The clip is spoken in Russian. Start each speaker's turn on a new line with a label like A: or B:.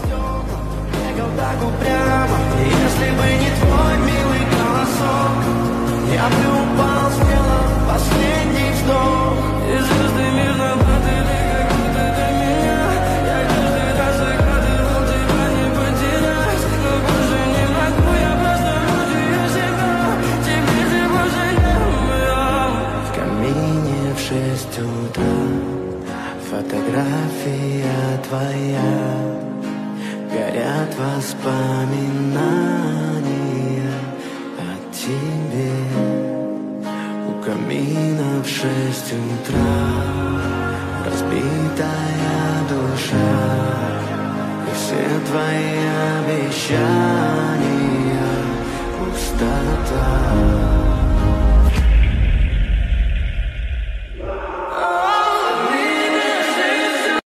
A: Бегал так упрямо, если бы не твой милый голосок, я бы упал, сделал последний вздох. И звезды мирно падали, как будто до меня. Я каждый раз загадывал тебя не потерять, но больше не могу, я просто мучаю себя. Теперь ты больше не моя. В камине в 6 утра фотография твоя. Горят воспоминания о тебе. У камина в 6 утра разбитая душа, и все твои обещания пустота.